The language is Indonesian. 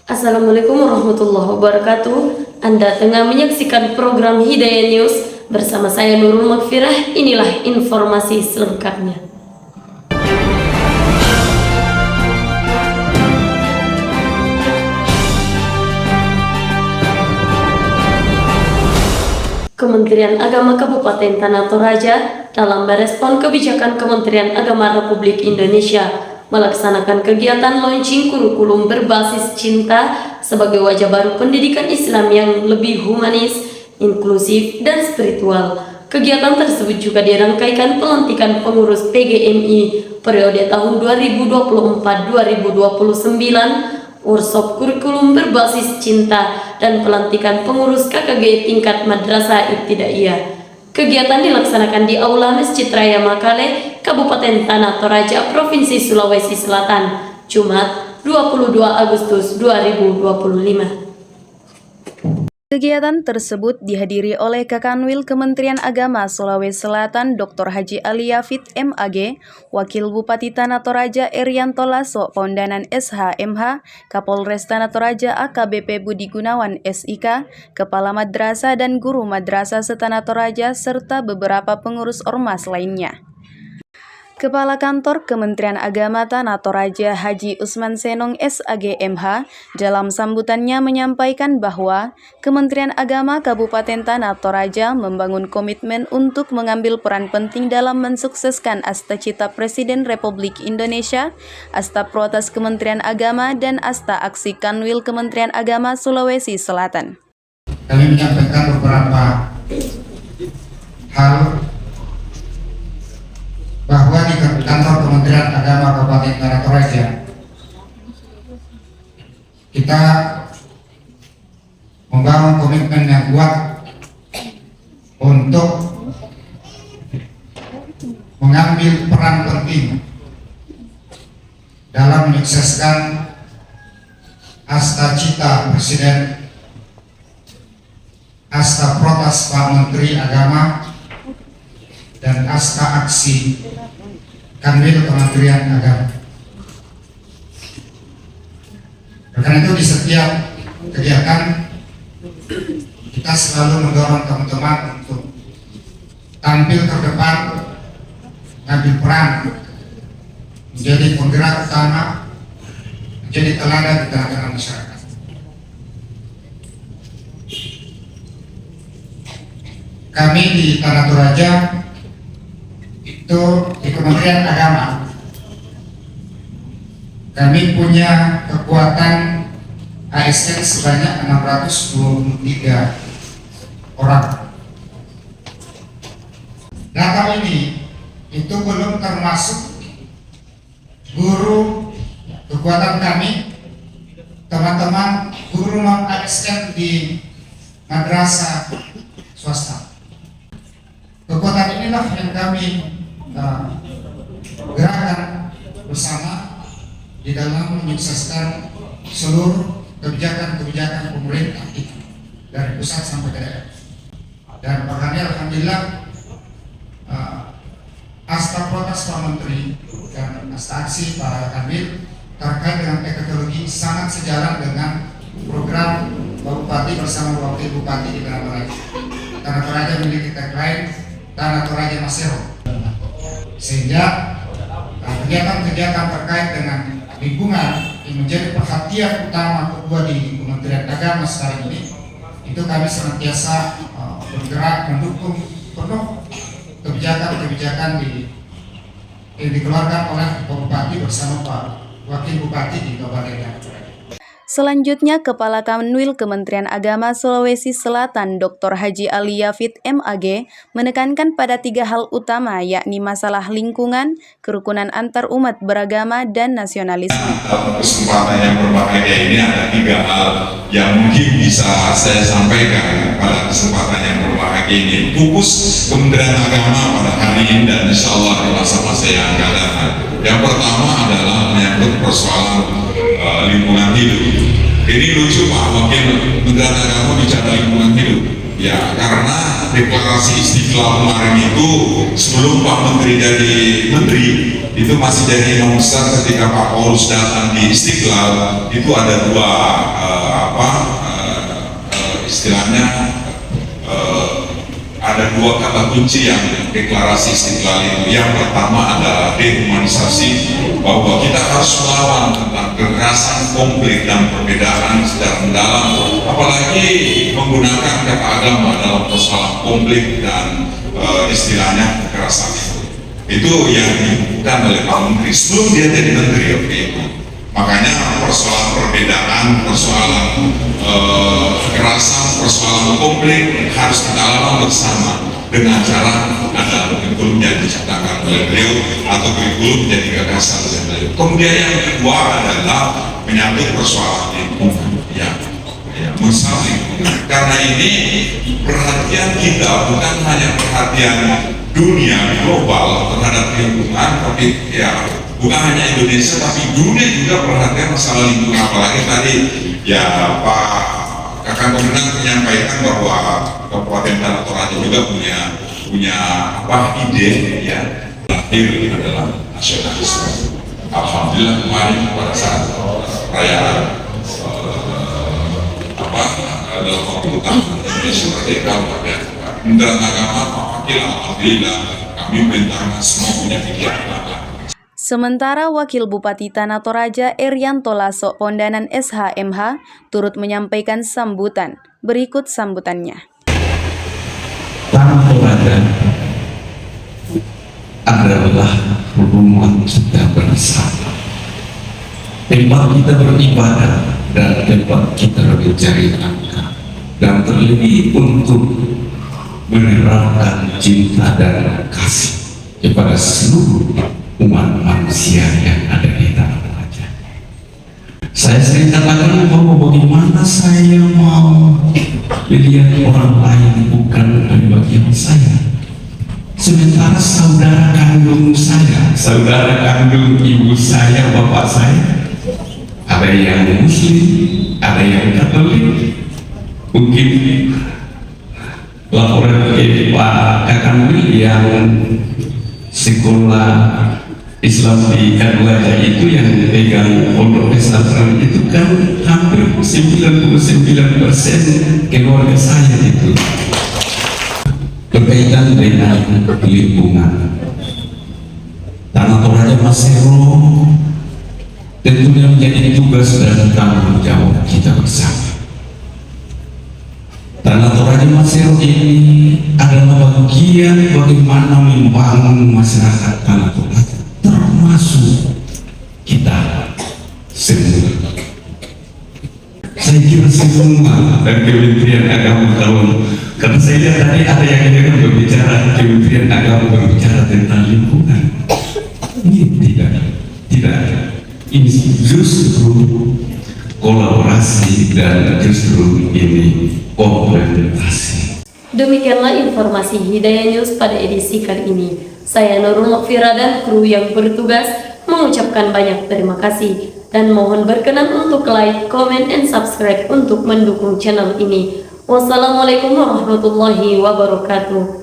Assalamualaikum warahmatullahi wabarakatuh. Anda tengah menyaksikan program Hidayah News bersama saya Nurul Magfirah. Inilah informasi selengkapnya. Kementerian Agama Kabupaten Tanah Toraja dalam merespon kebijakan Kementerian Agama Republik Indonesia melaksanakan kegiatan launching kurikulum berbasis cinta sebagai wajah baru pendidikan Islam yang lebih humanis, inklusif, dan spiritual. Kegiatan tersebut juga dirangkaikan pelantikan pengurus PGMI periode tahun 2024-2029, workshop kurikulum berbasis cinta, dan pelantikan pengurus KKG tingkat Madrasah Ibtidaiyah. Kegiatan dilaksanakan di Aula Masjid Raya Makale, Kabupaten Tanah Toraja, Provinsi Sulawesi Selatan, Jumat 22 Agustus 2025. Kegiatan tersebut dihadiri oleh Kakanwil Kementerian Agama Sulawesi Selatan Dr. Haji Ali Yafid MAG, Wakil Bupati Tanah Toraja Erianto Lasso Pondanan SHMH, Kapolres Tanah Toraja AKBP Budi Gunawan SIK, Kepala Madrasah dan Guru Madrasah setanah Toraja, serta beberapa pengurus ormas lainnya. Kepala Kantor Kementerian Agama Tanah Toraja Haji Usman Senong SAG MH dalam sambutannya menyampaikan bahwa Kementerian Agama Kabupaten Tanah Toraja membangun komitmen untuk mengambil peran penting dalam mensukseskan Asta Cita Presiden Republik Indonesia, Asta Protes Kementerian Agama, dan Asta Aksi Kanwil Kementerian Agama Sulawesi Selatan. Kami menyampaikan beberapa hal bahwa di kantor Kementerian Agama Kabupaten Tanah Toraja kita membangun komitmen yang kuat untuk mengambil peran penting dalam menyukseskan Asta Cita Presiden, Asta Protes Pak Menteri Agama, dan Asta Aksi Kanwil Kementerian Agama. Karena itu di setiap kegiatan kita selalu mendorong teman-teman untuk tampil terdepan, mengambil peran, menjadi penggerak utama, menjadi teladan di tengah-tengah masyarakat. Kami di Tanah Toraja itu di Kementerian Agama, kami punya kekuatan ASN sebanyak 623 orang. Data ini itu belum termasuk guru kekuatan kami, teman-teman guru non ASN di madrasah swasta. Kekuatan inilah yang kami gerakan bersama di dalam menyukseskan seluruh kebijakan-kebijakan pemerintah kita dari pusat sampai ke daerah. Dan makanya alhamdulillah Asta Protes Pak Menteri dan Asta Aksi Pak Kanwil terkait dengan teknologi sangat sejalan dengan program Pak Bupati bersama Wakil Bupati di Tanah Toraja. Tanah Toraja memiliki tagline Tanah Toraja Masero, sehingga kegiatan-kegiatan terkait dengan lingkungan yang menjadi perhatian utama kedua di Kementerian Agama sekarang ini, itu kami senantiasa bergerak mendukung penuh kebijakan-kebijakan yang dikeluarkan oleh Pak Bupati bersama Pak Wakil Bupati di Kabupaten Tanah Toraja. Selanjutnya, Kepala Kanwil Kementerian Agama Sulawesi Selatan Dr. Haji Ali Yafid MAG menekankan pada 3 hal utama, yakni masalah lingkungan, kerukunan antar umat beragama, dan nasionalisme. Dalam kesempatan yang berbahagia ini ada 3 hal yang mungkin bisa saya sampaikan pada kesempatan yang berbahagia ini. Fokus Kementerian Agama pada hari ini dan insya Allah di masa-masa yang akan datang. Yang pertama adalah menyangkut persoalan lingkungan hidup. Ini lucu Pak Wakil Kementerian Agama bicara lingkungan hidup. Ya, karena deklarasi Istiqlal kemarin itu sebelum Pak Menteri jadi Menteri itu masih jadi imam besar ketika Pak Paulus datang di Istiqlal. Itu ada dua istilahnya ada dua kata kunci yang deklarasi Istiqlal itu. Yang pertama adalah dehumanisasi, bahwa kita harus melawan tentang kekerasan, konflik dan perbedaan secara mendalam, apalagi menggunakan kata agama dalam persoalan konflik dan istilahnya kekerasan itu yang dibutuhkan oleh Pak Menteri sebelum dia jadi menteri waktu itu. Makanya persoalan perbedaan, persoalan kekerasan, persoalan konflik harus kita lawan bersama dengan cara ada kurikulum yang diciptakan oleh beliau atau kurikulum jadi gagasan oleh beliau. Kemudian yang kedua adalah menyangkut persoalan lingkungan, ya masalah lingkungan. Karena ini perhatian kita bukan hanya perhatian dunia global terhadap lingkungan, tapi ya bukan hanya Indonesia tapi dunia juga perhatian masalah lingkungan. Apalagi tadi ya Pak Kakang Pemenang menyampaikan bahwa Kabupaten Tanah Toraja juga punya ide ya, lahir adalah nasionalisme. Alhamdulillah kemarin pada saat perayaan dalam pemerintahan Indonesia Merdeka pada Kementerian Agama, alhamdulillah kami perintahkan semua punya pikiran. Sementara Wakil Bupati Tanah Toraja Erianto Lasok Pondanan SHMH turut menyampaikan sambutan. Berikut sambutannya. Tanah Toraja adalah rumah kita bersama, tempat kita beribadah dan tempat kita mencari nafkah, dan terlebih untuk menerapkan cinta dan kasih kepada seluruh umat manusia yang ada di Tanah Toraja. Saya sering katakan bahwa bagaimana saya mau melihat orang lain bukan dari bagian saya, sementara saudara kandung saya, saudara kandung ibu saya, bapak saya, ada yang Muslim, ada yang Katolik. Mungkin laporan ke Pak Kakang yang sekolah Islam di Kaduaja itu yang pegang pondok pesantren itu kan hampir 99% keluarga saya itu berkaitan dengan lingkungan. Tanah Toraja Masero tentunya menjadi tugas dan tanggung jawab kita bersama. Tanah Toraja Masero ini adalah bagian bagaimana membangun masyarakat Tanah Toraja, termasuk kita semua. Saya kira semua dan Kementerian Agama tahun, karena saya lihat tadi ada yang berbicara Kementerian Agama berbicara tentang lingkungan. Ini tidak. Ini justru kolaborasi dan justru ini komplementasi. Demikianlah informasi Hidayah News pada edisi kali ini. Saya Nurul Mokfira dan kru yang bertugas mengucapkan banyak terima kasih dan mohon berkenan untuk like, comment, and subscribe untuk mendukung channel ini. Wassalamualaikum warahmatullahi wabarakatuh.